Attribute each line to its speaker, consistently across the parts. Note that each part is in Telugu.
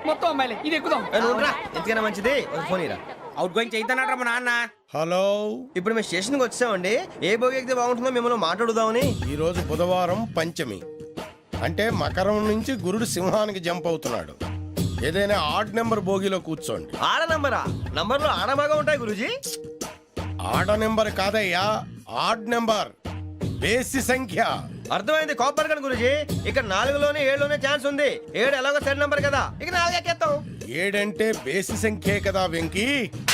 Speaker 1: మొత్తం అమ్మాయిలే, ఇది ఎక్కుదాం.
Speaker 2: ఎందుకైనా మంచిది ఫోన్ ఇరా.
Speaker 1: అవుట్ గోయింగ్ చేద్దానట్రా మా నాన్న.
Speaker 3: హలో,
Speaker 2: ఇప్పుడు మేము స్టేషన్కి వచ్చామండి. ఏ బోగి ఎక్కితే బాగుంటుందో మిమ్మల్ని మాట్లాడుదామని.
Speaker 3: ఈరోజు బుధవారం పంచమి, అంటే మకరం నుంచి గురుడు సింహానికి జంప్ అవుతున్నాడు. ఏదైనా ఆడ్ నెంబర్ బోగిలో కూర్చోండి.
Speaker 2: ఆడ నంబరా? నంబర్లు ఆడ బాగా ఉంటాయి గురూజీ.
Speaker 3: ఆడ నెంబర్ కాదయ్యా, ఆడ్ నెంబర్, బేసి సంఖ్య.
Speaker 2: అర్థమైంది, కాపర్ కానీ గురూజీ. ఇక్కడ 4లోనే 7లోనే ఛాన్స్ ఉంది. 7 ఎలాగో సెడ్ నంబర్ కదా, ఇక 4 ఎక్కేస్తాం.
Speaker 3: 7 అంటే బేసి సంఖ్యే కదా వెంకీ.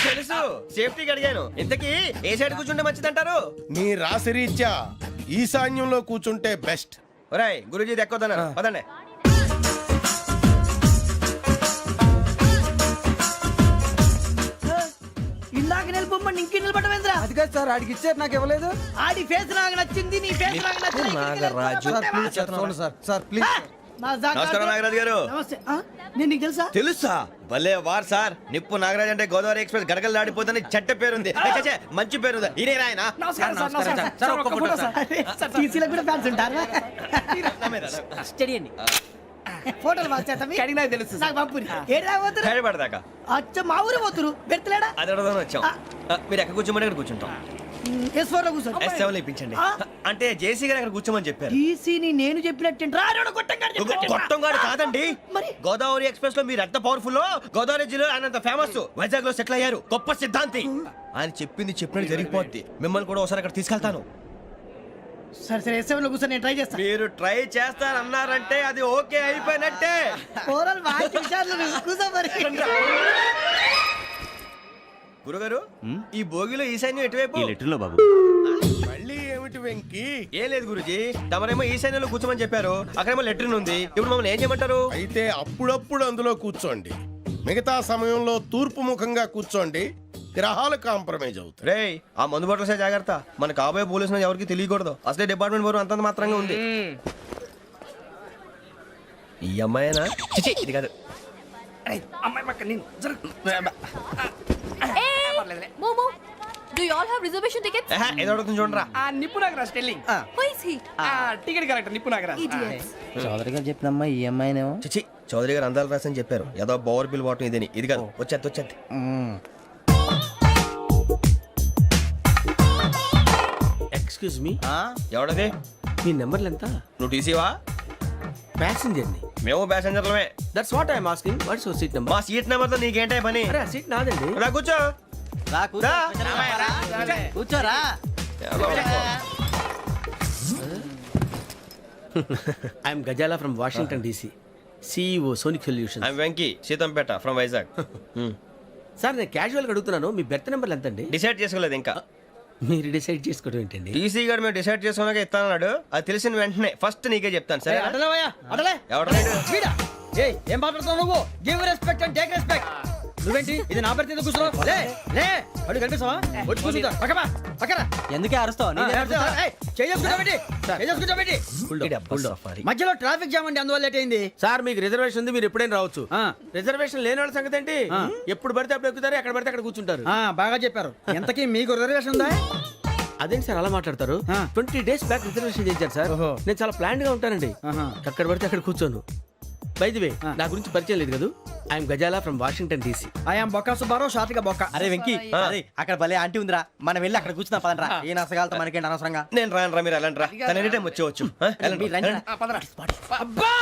Speaker 2: తెలుసు, సేఫ్టీకి అడిగాను. ఇంతకీ ఏ సైడ్ కూర్చుంటే మంచిదంటారు?
Speaker 3: నీ రాశి రీత్యా ఈశాన్యంలో కూర్చుంటే బెస్ట్.
Speaker 2: ఒరాయ్ గురూజీ దెక్కొద్దన్నారు, పదండి.
Speaker 4: ఇందాక నిలబొమ్మని ఇంకే నిలబడమేంద్రా?
Speaker 1: అది కాదు సార్, ఆడికి ఇచ్చారు, నాకు ఇవ్వలేదు.
Speaker 4: ఆడి ఫేస్ నాకు నచ్చింది, నీ ఫేస్ నాకు నచ్చింది.
Speaker 2: నాగరాజు.
Speaker 1: Sir please.
Speaker 2: నమస్కారం నాగరాజు గారు.
Speaker 4: నమస్తే. నేను నీకు తెలుసా?
Speaker 2: తెలుసా? భలే వార్ సార్. నిప్పు నాగరాజ్ అంటే గోదావరి ఎక్స్ప్రెస్ గడగలు దాడిపోతుంది చెట్ట పేరుంది. మంచి పేరు. ఇదే ఆయన.
Speaker 4: టీసీలో కూడా ఫ్యాన్స్ ఉంటారా? ఫోటోలు
Speaker 1: నాకు తెలుసు.
Speaker 4: నాకు పంపుని. ఏడా పోతురు?
Speaker 2: హైదరాబాద్దాకా.
Speaker 4: అచ్చ మా ఊరు పోతురు. పెడతలేడా?
Speaker 2: అది అడగదామని వచ్చాం. మీరు ఎక్కడ కూర్చోమని అక్కడ కూర్చుంటాం.
Speaker 4: S4 లో కూర్చో.
Speaker 2: S7 లో ఇప్పించండి. అంటే జేసీ గారు అక్కడ కూర్చోమని చెప్పారు.
Speaker 4: టీసీని నేను చెప్పినట్టు
Speaker 2: గొట్టంగాడు కాదండి.
Speaker 4: మరి
Speaker 2: గోదావరి ఎక్స్ప్రెస్ లో మీరు ఎంత పవర్ఫుల్. గోదావరి జిల్లా ఆయన ఫేమస్. వైజాగ్ లో సెటిల్ అయ్యారు. గొప్ప సిద్ధాంతి. ఆయన చెప్పింది చెప్పినట్టు జరిగిపోద్ది. మిమ్మల్ని కూడా ఒకసారి అక్కడ తీసుకెళ్తాను.
Speaker 4: సరే సరే, S7 లో కూర్చో, నేను ట్రై చేస్తాను.
Speaker 2: మీరు ట్రై చేస్తారన్నారంటే అది ఓకే అయిపోయినట్టే.
Speaker 4: ఓవరాల్ బాగా విషయాలు కూర్చో మరి.
Speaker 2: గురుగారు, ఈ భోగిలో ఈశాన్యం ఎటువైపు?
Speaker 5: బాబు
Speaker 3: మళ్ళీ ఏమిటి వెంకీ?
Speaker 2: ఏం లేదు గురుజీ, తమరేమో ఈశాన్యంలో కూర్చోమని చెప్పారు. అక్కడేమో లెట్రిన్ ఉంది. ఇప్పుడు మమ్మల్ని ఏం చేయమంటారు?
Speaker 3: అయితే అప్పుడప్పుడు అందులో కూర్చోండి. మిగతా సమయంలో తూర్పు ముఖంగా కూర్చోండి. గ్రహాలు కాంప్రమైజ్ అవుతాయి.
Speaker 2: రేయ్, ఆ మందు బాటలసే జాగ్రత్త. మన కాబోయే పోలీసులు ఎవరికి తెలియకూడదు. అసలే డిపార్ట్మెంట్ బోరు అంతంత మాత్రంగా ఉంది. ఈ అమ్మాయినా? చిచి, ఇది కాదు.
Speaker 1: అమ్మాయి పక్క నేను.
Speaker 6: Momo, do you all have reservation tickets?
Speaker 2: ఏదో అడుగుతుంది చూడరా.
Speaker 1: ఆ నిప్పు Nagaraj telling.
Speaker 6: Who is he?
Speaker 1: Ticket correct, నిప్పు నాగరాజ్.
Speaker 6: Idiots.
Speaker 4: చౌదరి గారు చెప్పినమ్మా ఈ అమ్మాయినేమో.
Speaker 2: చిచి, చౌదరి గారు అందాలు రాసని చెప్పారు. ఏదో బోర్ బిల్ వాటం ఇదని. ఇది కాదు, వచ్చేది.
Speaker 5: Excuse me,
Speaker 2: ఎవడది?
Speaker 5: మీ నెంబర్లు ఎంత?
Speaker 2: నువ్వు టీసీవా?
Speaker 5: ప్యాసింజర్ ని.
Speaker 2: మేము ప్యాసెంజర్లమే.
Speaker 5: That's what I'm asking. What's your seat number?
Speaker 2: మా సీట్ నెంబర్ తో నీకేంటే పని?
Speaker 5: అరే సీట్ నాదండి.
Speaker 2: రా కూర్చో. రా.
Speaker 4: కూర్చోరా.
Speaker 5: I'm Gazala from Washington DC, CEO Sonic solution.
Speaker 2: I'm Venky, Seethampeta from Vizag.
Speaker 5: Sir నేను క్యాజువల్ గా అడుగుతున్నాను, మీ బెర్త్ నెంబర్లు ఎంత అండి?
Speaker 2: డిసైడ్ చేసుకోలేదు ఇంకా.
Speaker 5: మీరు డిసైడ్ చేసుకోవడం ఏంటండి?
Speaker 2: టీసీ గారు మేము డిసైడ్ చేసుకున్నాక ఇస్తానన్నాడు. అది తెలిసిన వెంటనే ఫస్ట్ నీకే చెప్తాను. సరే? ఎవడ
Speaker 4: ఏం మాట్లాడుతున్నావు నువ్వు? Give respect and take respect. నువ్వేంటి ఇది నా పరిస్థితి కూర్చున్నావు? లే లే, అడుగు కనిపిస్తావా? వచ్చి కూర్చుంటా. పక్కన ఎందుకే అరుస్తావు? మధ్యలో ట్రాఫిక్ జామ్ అండి, అందువల్ల లేట్ అయింది.
Speaker 5: సార్ మీకు రిజర్వేషన్ ఉంది, మీరు ఎప్పుడైనా రావచ్చు. రిజర్వేషన్ లేని వాళ్ళ సంగతి ఏంటి? ఎప్పుడు పడితే అప్పుడు ఎక్కుతారు, ఎక్కడ పడితే అక్కడ కూర్చుంటారు.
Speaker 4: బాగా చెప్పారు. ఎంతకీ మీకు రిజర్వేషన్ ఉందా?
Speaker 5: అదేంటి సార్ అలా మాట్లాడతారు? 20 days బ్యాక్ రిజర్వేషన్ చేశారు సార్. నేను చాలా ప్లాన్డ్ గా ఉంటానండి. అక్కడ పడితే అక్కడ కూర్చోను. బై ది వే, నా గురించి పరిచయం లేదు కదా. I'm Gazala from Washington DC.
Speaker 4: I'm Bokka Subbarao, షార్ట్గా బొక్క. అరే వెంకీ, అక్కడ భలే ఆంటీ ఉందిరా, మనం వెళ్ళి అక్కడ కూర్చున్నా పదనరా. ఏ నసగాలతో మనకేంటి అనవసరంగా.
Speaker 2: నేను రాను రా, మీరు వెళ్ళండి రా. తన ఎనీ టైం వచ్చేవచ్చు.
Speaker 4: అబ్బా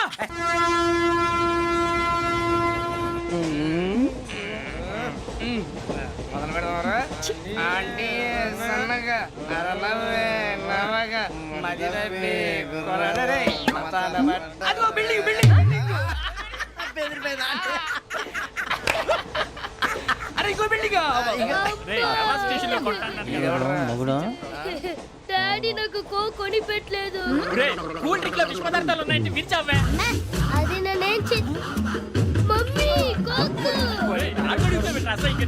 Speaker 6: డాడీ నాకు కొని పెట్టలేదు. అది నేనేం మమ్మీ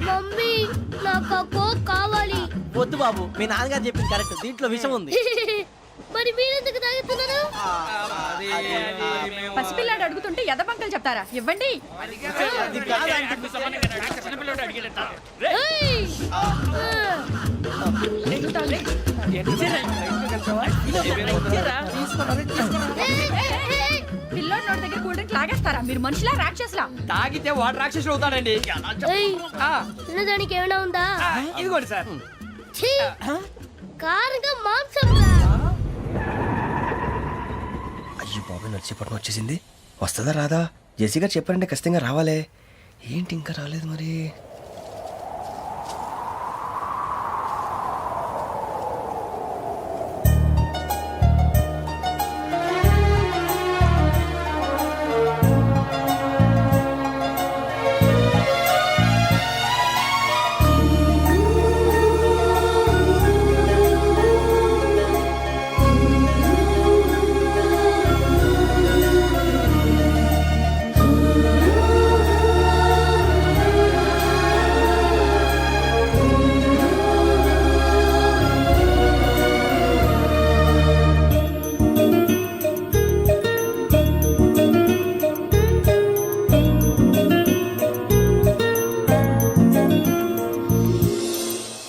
Speaker 6: మమ్మీ నాకు ఆ కోక్ కావాలి.
Speaker 4: వద్దు బాబు, మీ నాన్నగారు చెప్పింది కరెక్ట్, దీంట్లో విషయం ఉంది.
Speaker 6: మరి మీరెందుకు తాగుతున్నారు?
Speaker 7: పసిపిల్లాడు అడుగుతుంటే ఎదబంకలు చెప్తారా? ఇవ్వండి. వాడి దగ్గర కూల్ డ్రింక్ లాగేస్తారా మీరు మనుషులా రాక్షసులా
Speaker 1: తాగితే వాటర్ రాక్షసుడు అవుతాడండి
Speaker 8: ఏయ్,
Speaker 1: ఆ,
Speaker 8: తినడానికి ఏమైనా ఉందా
Speaker 1: ఆ, ఇదిగోండి సార్
Speaker 8: ఛీ! కారంగా మాంసం రా.
Speaker 2: అయ్యో బాబాయ్ నడిచేపట్నం వచ్చేసింది. వస్తుందా రాదా? జెసీ గారు చెప్పారంటే ఖచ్చితంగా రావాలే. ఏంటి ఇంకా రాలేదు మరి?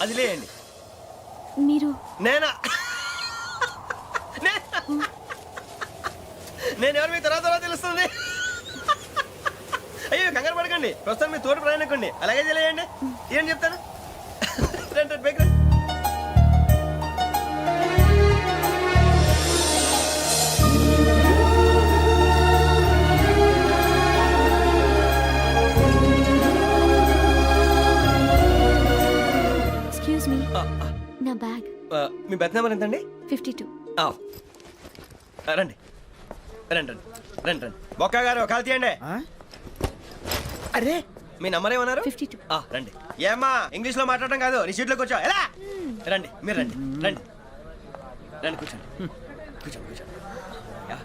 Speaker 2: అది లేయండి.
Speaker 8: మీరు
Speaker 2: నేనా? నేను ఎవరు మీ తర్వాత తెలుస్తుంది. అయ్యో కంగారు పడకండి, ప్రస్తుతం మీ తోటి ప్రయాణకండి. అలాగే తెలియండి. ఏం చెప్తాను. రండి రండి, బైక్ రండి.
Speaker 8: ఎక్స్క్యూజ్ మీ నా బ్యాగ్
Speaker 2: మీ బెత్ నెంబర్ ఎంతండి?
Speaker 8: 52.
Speaker 2: ఆ, రండి రండి రండి రండి రండి. బొక్క గారు కాల్ తీయండి.
Speaker 4: అరే
Speaker 2: మీ నంబర్ ఏమన్నారు?
Speaker 8: 52.
Speaker 2: రండి. ఏమ్మా ఇంగ్లీష్ లో మాట్లాడడం కాదు, నీ సీట్లో కూర్చో. ఎలా రండి, మీరు రండి రండి రండి, కూర్చోండి కూర్చోండి కూర్చోండి. యా.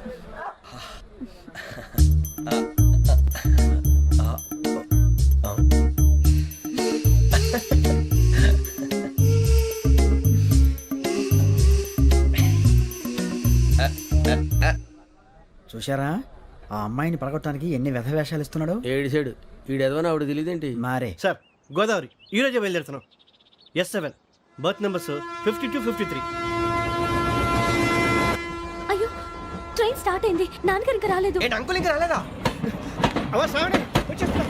Speaker 4: చూశారా ఆ అమ్మాయిని పడగొట్టడానికి ఎన్ని వ్యధ వేషాలు ఇస్తున్నాడు.
Speaker 5: ఏడు సైడు ఈడు ఎదవని ఆవిడ తెలియదేంటి.
Speaker 4: మారే
Speaker 9: సార్ గోదావరి ఈరోజే బయలుదేరుతున్నాం. S7 berth numbers 52, 53.
Speaker 8: అయ్యో ట్రైన్ స్టార్ట్ అయింది, నాన్నగారు ఇంకా రాలేదు.
Speaker 2: ఏంటి అంకుల్ ఇంకా రాలేదా?
Speaker 9: అవ్వ శ్రావణి వచ్చేస్తున్నా.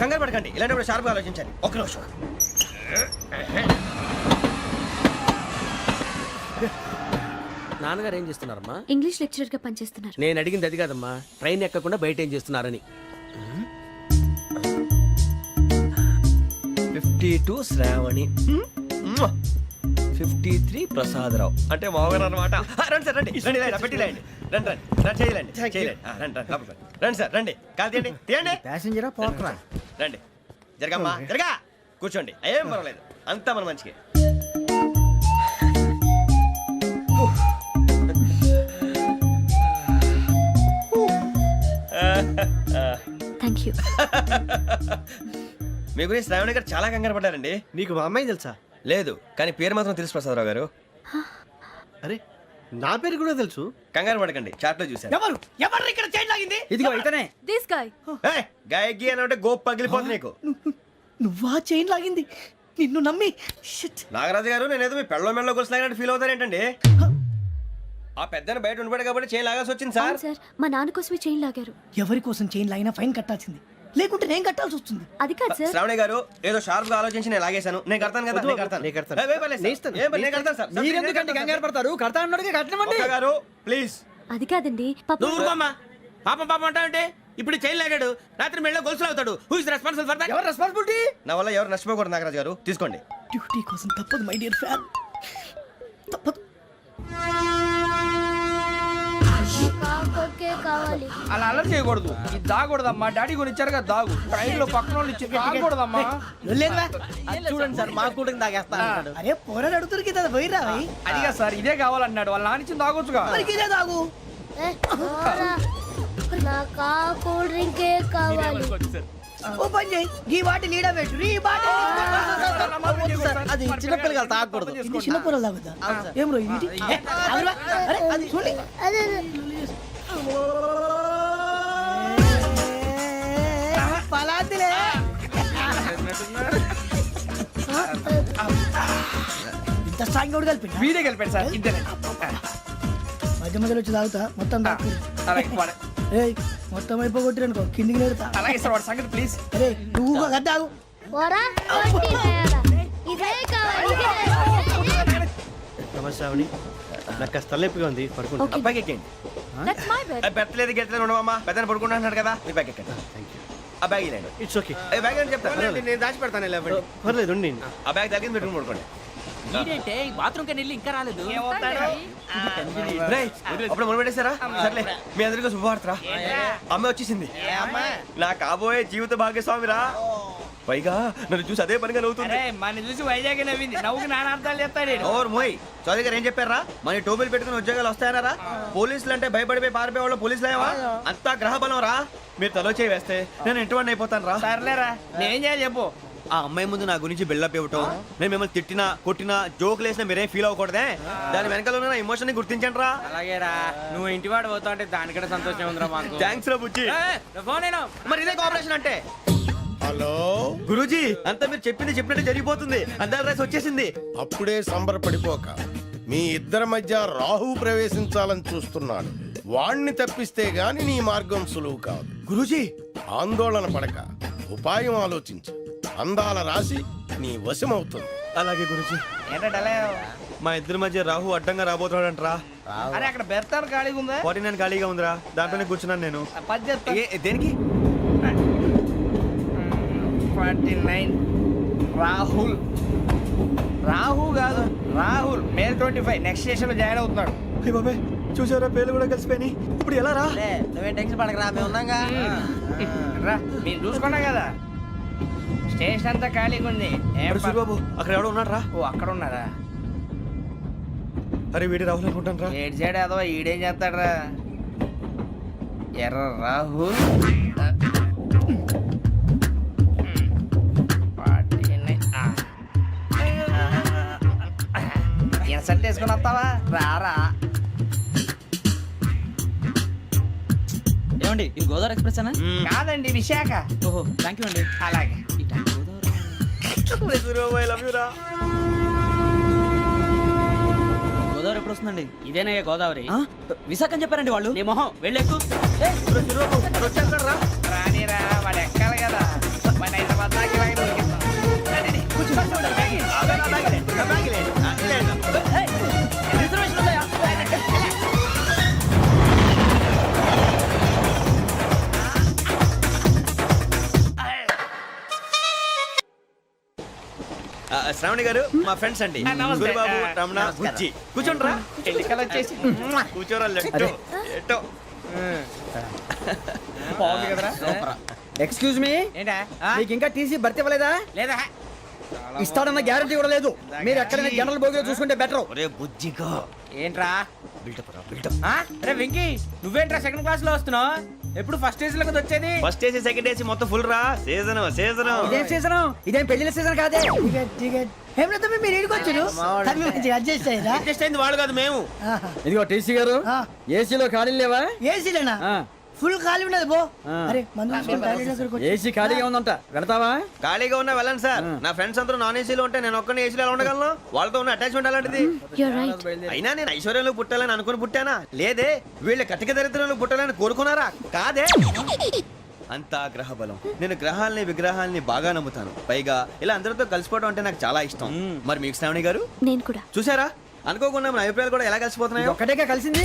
Speaker 2: కంగారు పడకండి, ఇలాంటప్పుడు షార్ప్గా ఆలోచించండి. ఒక్క నిమిషం.
Speaker 5: నాన్నగారు ఏం చేస్తున్నారమ్మా?
Speaker 8: ఇంగ్లీష్ లెక్చరర్ గా పనిచేస్తున్నారు.
Speaker 5: నేను అడిగింది అది కాదమ్మా, ట్రైన్ ఎక్కకుండా బయట ఏం చేస్తున్నారని.
Speaker 2: 52 శ్రావణి, 53 ప్రసాదరావు అంటే మామగారు అనమాట. రండి సార్ రండి రండి, ఇలా పెట్టి లేండి. రండి రండి రండి, చేయలేండి చేయలేండి. రండి రండి లోపలికి రండి. రండి సార్ రండి, కాదు తీయండి తీయండి.
Speaker 4: ప్యాసింజరా పోట్రా.
Speaker 2: రండి జరగమ్మా జరగా, కూర్చోండి. ఏం పర్వాలేదు, అంతా మన మంచికి.
Speaker 8: Thank you.
Speaker 2: మీ గురించి శ్రావణి గారు చాలా కంగారు పడ్డారండి.
Speaker 9: నీకు మా అమ్మాయి తెలుసా?
Speaker 2: లేదు, కానీ పేరు మాత్రం తెలుసు ప్రసాదరావు గారు.
Speaker 9: అరే నా పేరు కూడా తెలుసు.
Speaker 2: కంగారు పడకండి, చాట్లో చూశాను.
Speaker 1: ఎవరు ఎవరు ఇక్కడ చైన్ లాగింది?
Speaker 4: ఇదిగో ఇతనే.
Speaker 6: This guy.
Speaker 2: ఏయ్, గాయకి అని అంటే గోప్ పగిలిపోతుంది నీకు.
Speaker 1: నువ్వా చైన్ లాగింది? నిన్ను నమ్మి షిట్.
Speaker 2: నాగరాజు గారు, నేనేదో మీ పెళ్ళ మెళ్ళ గురిసిలాగినట్టు ఫీల్ అవుతారేంటండి? ఆ పెద్దని బయట ఉండిపోయాడు కాబట్టి చేయి లాగాల్సి వచ్చింది సార్.
Speaker 8: అవును సార్, మా నాన్న కోసమే చైన్ లాగారు.
Speaker 1: ఎవరి కోసం చైన్ లాగినా ఫైన్ కట్టాల్సింది, లేకుంటే నేను కట్టాల్సి వస్తుంది.
Speaker 8: అది కాదు సార్.
Speaker 2: శ్రావణి గారు ఏదో షార్ప్ గా ఆలోచించి నేను లాగేశాను. నేను కడతాను కదా, నేను కడతాను.
Speaker 9: నేను కడతాను.
Speaker 2: ఏ, పర్లేదు సార్. ఏం పర్లేదు, నేను కడతాను సార్.
Speaker 4: మీరెందుకంటే కంగారు పడతారు, కడతా అన్నాడుగా కట్టమండి.
Speaker 2: ఒక్క గారు ప్లీజ్.
Speaker 8: అది కాదండి పాపం.
Speaker 5: నువ్వు ఊరుకోమ్మా. పాపం పాపం అంటావంటే ఇప్పుడు చైన్ లాగాడు, రాత్రి మెళ్ళ గొలుసులు అవుతాడు. Who is responsible for that?
Speaker 4: ఎవరు రెస్పాన్సిబిలిటీ?
Speaker 2: నా వల్ల ఎవరు నష్టపోకూడదు నాగరాజు గారు, తీసుకోండి.
Speaker 1: డ్యూటీ కోసం తప్పదు మై డియర్ ఫ్యాన్, తప్పదు.
Speaker 8: కావాలి.
Speaker 1: అలా అలర్ చేయకూడదు. ఇది దాగకూడదమ్మా, డాడీ కొని ఇచ్చారు కదా దాగు. ట్రైన్ లో పక్కన వాళ్ళు ఇచ్చి దాగకూడదమ్మా.
Speaker 4: చూడండి సార్, మా కూడా తాగేస్తా అన్నాడు.
Speaker 1: అరే పోరాడు అడుగుతారు కదా పోయిరా. అదిగా సార్, ఇదే కావాలన్నాడు. వాళ్ళ నానిచ్చింది తాగొచ్చుగా. ఇదే తాగు.
Speaker 8: నాకు కూల్ డ్రింకే కావాలి.
Speaker 1: ఓ పని చేయి, ఈ బాటి లీడ పెట్టు. ఈ బాటి
Speaker 4: అది చిన్నపిల్లలు తాగకూడదు.
Speaker 1: ఇది చిన్న పొరలు తాగుతా. ఏం రో ఇది? అరే అది చూడండి.
Speaker 8: అదే
Speaker 1: పలాతిలే. ఇంత స్ట్రాంగ్ కూడా కలిపి వీడే కలిపాడు సార్. ఇద్దరే
Speaker 10: మధ్య మధ్యలో వచ్చి తాగుతా మొత్తం తాకు
Speaker 1: అలాగే వాడు-
Speaker 10: ఏయ్ మొత్తం అయిపోగొట్టిరనుకో కిందికి నేడుతా
Speaker 1: అలాగే సార్ వాడు సంగతి ప్లీజ్.
Speaker 10: అరే నువ్వు కదా తాగు
Speaker 9: నమస్తే ఆవిడ నాకు కాస్త తలెప్పిగా ఉంది పడుకుంటా
Speaker 2: అబ్బాయికి ఎక్కండి.
Speaker 6: That's my bed.
Speaker 2: పెట్టలేదు గెట్టలేదు ఉండవమ్మా పెద్దని పడుకుంటున్నాడు కదా మీ బ్యాగ్ ఎక్కండి.
Speaker 9: థ్యాంక్ యూ
Speaker 2: ఆ బ్యాగ్ ఇలాండి
Speaker 9: ఇట్స్ ఓకే
Speaker 2: ఏ బ్యాగ్ అని చెప్తాను నేను దాచి పెడతాను లేవండి.
Speaker 9: పర్లేదు ఉండి
Speaker 2: ఆ బ్యాగ్ తగ్గింది పెట్టుకుని పడుకోండి.
Speaker 5: బాత్రూమ్ కని వెళ్ళి ఇంకా రాలేదు.
Speaker 2: రేయ్, అప్పుడు మొదలు పెట్టేశారా? సర్లే మీ అందరికీ శుభవార్తరా. అమ్మ వచ్చేసింది. నా కాబోయే జీవిత భాగ్యస్వామిరా. పైగా నన్ను చూసి అదే పనిగా నవ్వుతుంది.
Speaker 1: అరే మన చూసి వైజాగ్ నవ్వింది, నవ్వుకి నాన్న అర్థాలు చెప్తాడు ఈడు.
Speaker 2: ఓర్ మోయ్ చౌదరి గారు ఏం చెప్పారా? మన టోబీలు పెట్టుకుని ఉద్యోగాలు వస్తాయనరా? పోలీసులు అంటే భయపడిపోయి పారిపోయే వాళ్ళు పోలీసులు అయ్యావా? అంతా గ్రహ బలం రా. మీరు తలో చేయి వేస్తే నేను ఇంటివాడిని అయిపోతాను రా.
Speaker 1: సర్లేరా నేనేం చేయాలి చెప్పు.
Speaker 2: ఆ అమ్మాయి ముందు నా గురించి బిల్డప్ ఇవ్వటం, నేను మిమ్మల్ని తిట్టినా కొట్టినా జోకులు వేసినా మీరేం ఫీల్ అవ్వకూడదే. దాని వెనకాల ఉన్న ఎమోషన్ ని గుర్తించండి రా.
Speaker 1: అలాగేరా నువ్వు ఇంటివాడు పోతా అంటే దానికంటే సంతోషం ఉందిరా మాకు.
Speaker 2: థ్యాంక్స్ రా బుజ్జి.
Speaker 1: ఫోన్ అయినా
Speaker 2: మరి ఇదే కోఆపరేషన్ అంటే.
Speaker 3: హలో,
Speaker 2: గురూజీ అంతా మీరు చెప్పింది చెప్పినట్టు జరిగిపోతుంది. అందాల రైస్ వచ్చేసింది.
Speaker 3: అప్పుడే సంబరపడిపోక. మీ ఇద్దరి మధ్య రాహు ప్రవేశించాలని చూస్తున్నాడు. వాణ్ణి తప్పిస్తే గాని నీ మార్గం సులువు కాదు.
Speaker 2: గురూజీ
Speaker 3: ఆందోళన పడక, ఉపాయం ఆలోచించు. అందాల రాశి నీ వశమవుతుంది.
Speaker 2: అలాగే గురూజీ.
Speaker 1: ఏంటంటే
Speaker 2: మా ఇద్దరి మధ్య రాహు అడ్డంగా రాబోతున్నాడంటరా.
Speaker 1: అరే అక్కడ బెర్తాను ఖాళీగా ఉందా?
Speaker 2: 49 ఖాళీగా ఉందిరా, దాంట్లోనే కూర్చున్నాను నేను.
Speaker 1: పది చెప్తా.
Speaker 2: దేనికి?
Speaker 1: 49 రాహుల్. రాహు కాదు రాహుల్. మే 25 నెక్స్ట్ స్టేషన్ లో జాయిన్ అవుతున్నాడు.
Speaker 2: అయ్య బాబాయ్ చూసారా, పేర్లు కూడా కలిసిపోయినాయి. ఇప్పుడు ఎలా రా?
Speaker 4: నువ్వేం టెన్షన్ పడకరా మేము ఉన్నాగా.
Speaker 1: రా మీరు చూసుకున్నా కదా స్టేషన్ అంతా ఖాళీగా ఉంది. ఏం ప-
Speaker 2: బాబు అక్కడ ఎవడో ఉన్నాడు రా.
Speaker 1: ఓ అక్కడ ఉన్నారా?
Speaker 2: అరే వీడి రాహుల్ అనుకుంటాను రా.
Speaker 1: ఏడు సైడ్ ఏదో ఈడేం చేస్తాడరా? ఎర్ర రాహుల్. 49. ఇన్సల్ట్ వేసుకుని వస్తావా? రారా.
Speaker 4: ఏమండి ఇది గోదావరి ఎక్స్ప్రెస్ అనా?
Speaker 1: కాదండి విశాఖ.
Speaker 4: ఓహో థ్యాంక్ యూ అండి.
Speaker 1: అలాగే
Speaker 4: గోదావరి ఎప్పుడు వస్తుందండి? ఇదేనయ్య గోదావరి. విశాఖ అని చెప్పారండి వాళ్ళు. నీ మొహం వెళ్ళెక్కు.
Speaker 1: రానిరా వాడు ఎక్కాలి కదా. మన హైదరాబాద్ దాకా ఇలాగే దొరికిస్తాం. రండి, రండి. కూర్చో.
Speaker 4: రిజర్వేషన్ ఉందయ్యా.
Speaker 2: శ్రావణి గారు మా ఫ్రెండ్స్ అండి.
Speaker 1: నమస్తే.
Speaker 2: గురుబాబు, రమణ, బుజ్జి. కూర్చోండి రా.
Speaker 1: ఎన్నికలు వచ్చేసి
Speaker 2: కూర్చోరా. లెట్టో ఎట్టో.
Speaker 1: బాగుంది కదరా?
Speaker 4: ఎక్స్క్యూజ్ మీ,
Speaker 1: ఏంటా?
Speaker 4: మీకు ఇంకా టీసీ భర్తీ ఇవ్వలేదా?
Speaker 1: లేదా
Speaker 4: ఇస్తాడన్న గ్యారంటీ కూడా లేదు. మీరు ఎక్కడైనా జనరల్ బోగిలో చూసుకుంటే బెటర్.
Speaker 2: ఒరే బుజ్జిగా
Speaker 1: ఏంట్రా?
Speaker 2: బిల్డప్ రా, బిల్డప్.
Speaker 1: అరే వెంకీ నువ్వేంట్రా సెకండ్ క్లాస్ లో వస్తున్నావు? ఎప్పుడు ఫస్ట్ ఏజ్ లో కదా వచ్చేది?
Speaker 2: ఫస్ట్ ఏసీ సెకండ్ ఏసీ మొత్తం ఫుల్ రా. Season season.
Speaker 4: ఇదేం సీజన్? ఇదేం పెళ్లిన సీజన్ కాదే.
Speaker 10: టికెట్ టికెట్ ఏం లేదు మీరు ఏడుకొచ్చారు అడ్జస్ట్ అయ్యారా?
Speaker 2: అడ్జస్ట్ అయింది వాళ్ళు కాదు మేము.
Speaker 4: ఇదిగో టీసీ గారు, ఏసీలో ఖాళీ లేవా?
Speaker 10: ఏసీలేనా?
Speaker 4: ఆ.
Speaker 10: ఫుల్ ఖాళీ ఉండదు బో. అరే మందు తీసుకొని టాయిలెట్ దగ్గరకు వచ్చి.
Speaker 4: ఏసీ ఖాళీగా ఉందంట, వెళతావా?
Speaker 2: ఖాళీగా ఉన్నా వెళ్ళండి సార్. నా ఫ్రెండ్స్ అందరూ నాన్ ఏసీలో ఉంటే నేను ఒక్కనే ఏసీలో ఎలా ఉండగలను? వాళ్ళతో ఉన్న అటాచ్మెంట్ అలాంటిది.
Speaker 8: You're right.
Speaker 2: అయినా నేను ఐశ్వర్యంలో పుట్టాలని అనుకుని పుట్టానా? లేదే. వీళ్ళ కటిక దరిద్రంలో పుట్టాలని కోరుకున్నారా? కాదే. అంతా గ్రహ బలం. నేను గ్రహాలని విగ్రహాలని బాగా నమ్ముతాను. పైగా ఇలా అందరితో కలిసిపోవడం అంటే నాకు చాలా ఇష్టం. మరి మీకు శ్రావణి గారు
Speaker 8: నేను కూడా.
Speaker 2: చూసారా, అనుకోకుండా మన అభిప్రాయాలు కూడా ఎలా కలిసిపోతున్నాయో.
Speaker 4: ఒక్కటేగా కలిసింది.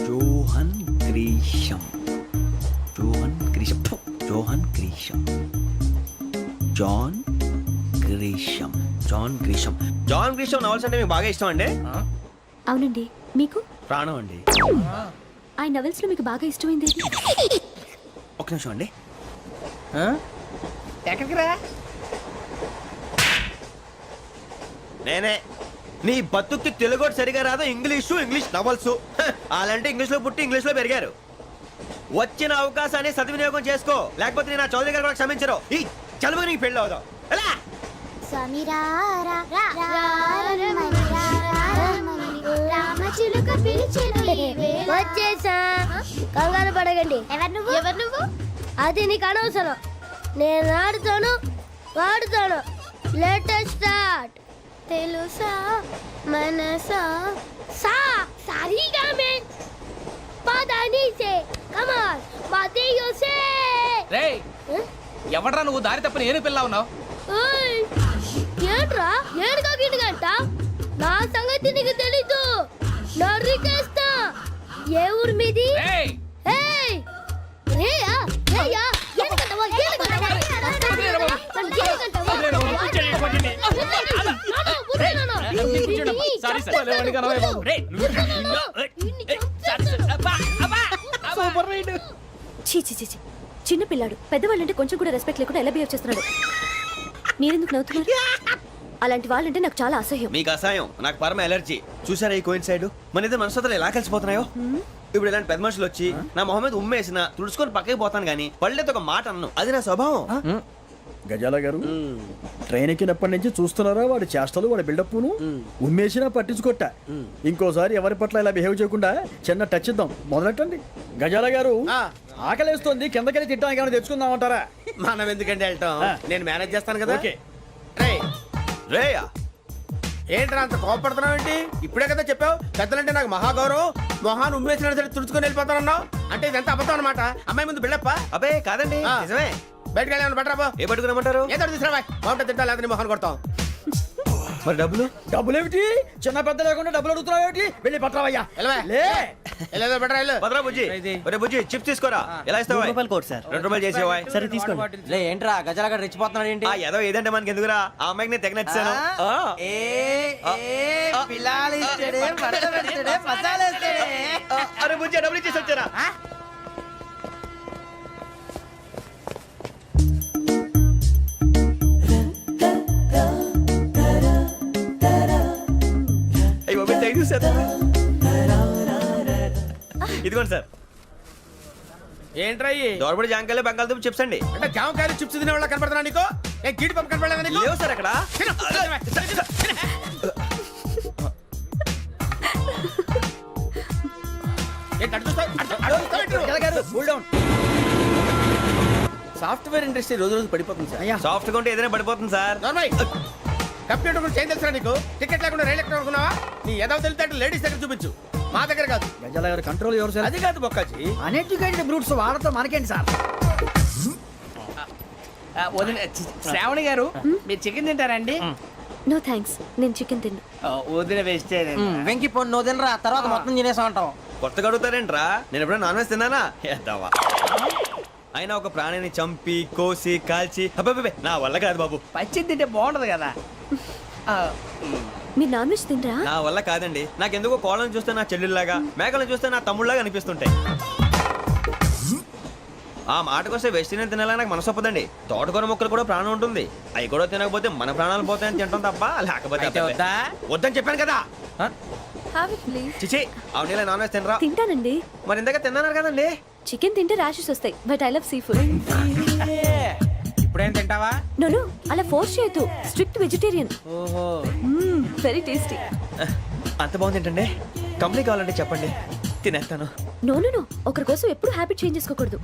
Speaker 2: Johan Grisham, Johan Grisham, Johan Grisham, John Grisham, John Grisham. John Grisham novels అంటే మీకు బాగా ఇష్టం అండి?
Speaker 8: అవునండి. మీకు?
Speaker 2: ప్రాణం అండి.
Speaker 8: ఆ నవెల్స్ లో మీకు బాగా ఇష్టమైంది ఏది?
Speaker 2: ఒక నిమిషం అండి.
Speaker 1: ఎక్కడికి రా?
Speaker 2: నేనే. నీ బతుక్కి తెలుగు కూడా సరిగా రాదు, ఇంగ్లీష్ నవల్స్. అలాంటి ఇంగ్లీష్లో పుట్టి ఇంగ్లీష్లో పెరిగారు. వచ్చిన అవకాశాన్ని సద్వినియోగం చేసుకో, లేకపోతే నేను నా చౌదరి గారు కూడా క్షమించరు. ఈ చదువు నీకు పెళ్ళి అవుదాం. ఎలా?
Speaker 8: వచ్చేసా. కంగారు పడగండి. ఎవరు నువ్వు? అది నీకు అనవసరం. నేను ఆడుతాను వాడుతాను లేటెస్ట్ స్టార్ట్ తెలుసా మనసా సా సారీగా మెన్ పదని సే కమాన్ మాదేయో సే
Speaker 1: రేయ్ ఎవడ్రా నువ్వు దారి తప్పని ఏను పిల్ల ఉన్నావు?
Speaker 8: ఓయ్ ఏంట్రా ఏడుగా గిడుగంట నా సంగతి నీకు తెలీదు నరికేస్తా ఏ ఊరు మీది
Speaker 1: రేయ్
Speaker 8: ఏయ్ రేయా రేయా ఏడుగంటవా ఏడుగంటవా చీ చీ చీ చిన్న పిల్లాడు పెద్దవాళ్ళంటే కొంచెం కూడా రెస్పెక్ట్ లేకుండా ఎలా బిహేవ్ చేస్తున్నాడు మీరెందుకు నవ్వుతున్నారు అలాంటి వాళ్ళంటే నాకు చాలా అసహ్యం
Speaker 2: మీకు అసహాయం నాకు పరమ ఎలర్జీ చూసారా ఈ కోయిన్ సైడ్ మన ఇద్దరు మనసులో ఎలా కలిసిపోతున్నాయో ఇప్పుడు ఇలాంటి పెద్ద మనుషులు వచ్చి నా మొహం మీద ఉమ్మేసిన తుడుచుకొని పక్కకి పోతాను కానీ పళ్ళేతో ఒక మాట అన్ను అది నా స్వభావం
Speaker 4: గజాల గారు ట్రైన్ ఎక్కినప్పటి నుంచి చూస్తున్నారా వాడి చేష్టలు వాడి బిల్డప్ను ఉమ్మేసినా పట్టించుకోట ఇంకోసారి ఎవరి పట్ల ఇలా బిహేవ్ చేయకుండా చిన్న టచ్ ఇద్దాం మొదలెట్టండి గజాల గారు ఆకలేస్తోంది కిందకెళ్ళి తింటానికి ఏమైనా తెచ్చుకుందామంటారా
Speaker 5: మనం ఎందుకంటే వెళ్తాం నేను మేనేజ్ చేస్తాను కదా.
Speaker 4: ఓకే
Speaker 2: రేయా
Speaker 5: ఏంట్రా అంత కోపడుతున్నావు ఏంటి? ఇప్పుడే కదా చెప్పావు పెద్దలంటే నాకు మహాగౌరవం, మొహాన్ని ఉమ్మేసిన సరే తుడుచుకొని వెళ్ళిపోతానన్నావు. అంటే ఇదంతా అబద్ధం అనమాట. అమ్మాయి ముందు బిల్డప్ప.
Speaker 2: అబే కాదండి నిజమే.
Speaker 5: బయటకు వెళ్ళి బట్రాబో
Speaker 2: ఏ పట్టుకురమ్మంటారు?
Speaker 5: ఏదో తీసుకురా బాగుంటుంది తింటా లేదా మొహాన్ని కొడతాం.
Speaker 2: మరి డబ్బులు
Speaker 4: డబ్బులు ఏమిటి చిన్న పెద్ద లేకుండా డబ్బులు అడుగుతున్నావు ఏమిటి వెళ్ళి పట్టరావయ్యా
Speaker 5: వెళ్ళేదో బట్రా వెళ్ళు.
Speaker 2: భద్రా బుజ్జి ఒరే బుజ్జి చిప్స్ తీసుకోరా. ఎలా ఇస్తావా?
Speaker 4: కోట్ సార్
Speaker 2: 2 రూపాయలు చేసేవా?
Speaker 4: సరే తీసుకోండి. లే ఏంట్రా గజాల రెచ్చిపోతున్నాడు ఏంటి?
Speaker 2: ఏదో ఏదంటే మనకి ఎందుకురా ఆ అమ్మాయికి నేను తెగ నచ్చాను. అరే బుజ్జి డబ్బులు ఇచ్చేసి వచ్చారా? ఇదిగోండి సార్.
Speaker 5: ఏంట్రా
Speaker 2: దోరబడి జాంకాయలు బంగాళదుంప చిప్స్ అండి.
Speaker 5: అంటే జామకాయలు చిప్స్ తినే వాళ్ళ కనపడుతున్నా నీకు? ఏ గీడి పంప కనపడలేదా నీకు?
Speaker 2: లేవు సార్ అక్కడ.
Speaker 5: సాఫ్ట్వేర్ ఇండస్ట్రీ రోజు రోజు పడిపోతుంది సార్.
Speaker 2: సాఫ్ట్ గా ఉంటే ఏదైనా పడిపోతుంది సార్.
Speaker 5: కంప్యూటర్ గురించి ఏం తెలుసా నీకు? టికెట్ లేకుండా రైలు ఎక్కడ అనుకున్నావా? నీ ఏదో తెలితే లేడీస్ దగ్గర చూపించు, మా దగ్గర కాదు.
Speaker 4: గజాల గారు కంట్రోల్ ఎవరు సార్?
Speaker 5: అది కాదు బొక్కాజీ.
Speaker 4: అన్ఎడ్యుకేటెడ్ బ్రూట్స్ వాడతో మనకేంటి సార్?
Speaker 1: శ్రావణి గారు మీరు చికెన్ తింటారండి?
Speaker 8: నో థ్యాంక్స్ నేను చికెన్ తిన్నా.
Speaker 1: వదిన వేస్తే
Speaker 4: వెంకి పొన్ను నువ్వు తినరా తర్వాత మొత్తం తినేసా ఉంటాం.
Speaker 2: కొత్తగా అడుగుతారేంట్రా? నేను ఎప్పుడైనా నాన్ వెజ్ తిన్నానా? ఎద్దావా. అయినా ఒక ప్రాణిని చంపి కోసి కాల్చి అబ్బబ్బే నా వల్ల కాదు బాబు.
Speaker 1: పచ్చి తింటే బాగుంటది కదా.
Speaker 8: మీరు నాన్ వెజ్ తినరా?
Speaker 2: నా వల్ల కాదండి. నాకెందుకో కోళ్ళని చూస్తే నా చెల్లెల్లాగా, మేకలను చూస్తే నా తమ్ముళ్ళలాగా అనిపిస్తుంటాయి. ఆ మాటకొస్తే వెస్టిరియన్ తినాలని నాకు మనసు ఒప్పదండి. తోటకూర మొక్కలు కూడా ప్రాణం ఉంటుంది. అవి కూడా తినకపోతే మన ప్రాణాలు పోతాయని తింటాం తప్ప లేకపోతే వద్దని చెప్పాను కదా. చిచి అవునీ నాన్ వెజ్ తినరా?
Speaker 8: తింటానండి.
Speaker 2: మరి ఇందాక తిన్నాను కదండి.
Speaker 8: చికెన్ తింటే ర్యాషెస్ వస్తాయి but I love sea food.
Speaker 1: ఇప్పుడేం తింటావా?
Speaker 8: నో అలా ఫోర్స్ చేయొద్దు. Strict vegetarian.
Speaker 1: ఓహో
Speaker 8: వెరీ టేస్టీ.
Speaker 2: అంత బాగుంది ఏంటండి? కంప్లీట్ కావాలంటే చెప్పండి తినేస్తాను.
Speaker 8: నో ఒకరి కోసం ఎప్పుడు హ్యాబిట్ చేంజ్ చేసుకోకూడదు.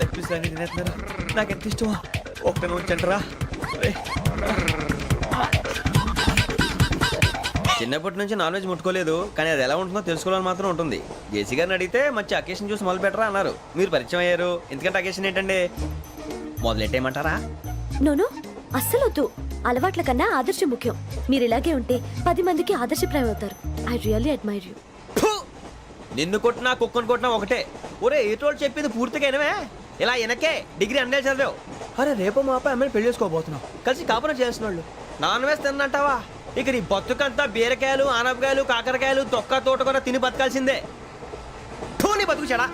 Speaker 2: లెగ్ పీస్ అన్ని తినేస్తున్నారు. నాకు ఎంత ఇష్టం. ఒకటే ఉంచండి రా. చిన్నప్పటి నుంచి నాన్ వెజ్ ముట్టుకోలేదు, కానీ అది ఎలా ఉంటుందో తెలుసుకోవాలని మాత్రం ఉంటుంది. జేసీ గారిని అడిగితే మంచి అకేషన్ చూసి మొదలు పెట్టరా అన్నారు. మీరు పరిచయం అయ్యారు. ఎందుకంటే అకేషన్ ఏంటండి? మొదలెట్టేయమంటారా?
Speaker 8: నో అస్సలు వద్దు. అలవాట్ల కన్నా ఆదర్శం ముఖ్యం. మీరు ఇలాగే ఉంటే 10 మందికి ఆదర్శప్రాయం అవుతారు. I really admire you.
Speaker 2: నిన్ను కొట్టినా కుక్కను కొట్టినా ఒకటే. ఒరే ఏటోళ్ళు చెప్పింది పూర్తిగా వినవే. ఇలా వెనకే డిగ్రీ అన్నే చదివావు. అరే రేపు మా అబ్బాయి అమ్మని పెళ్లి చేసుకోబోతున్నావు. కలిసి కాపురం చేసిన వాళ్ళు నాన్ వెజ్ తిన్నంటావా? ఇక నీ బతుకంతా బీరకాయలు ఆనపకాయలు కాకరకాయలు తొక్క తోట కూడా తిని బతకాల్సిందే. నీ బతుకు చెడా.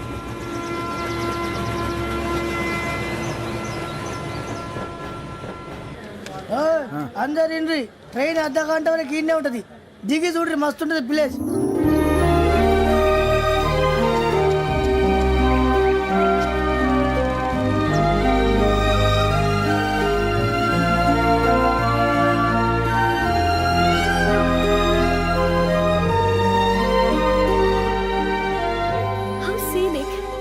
Speaker 10: అందరు ఇండ్రి ట్రైన్ అర్ధ గంట వరకు ఇన్నే ఉంటది. దిగి చూడ్రి మస్తు ఉంటది ప్లేస్.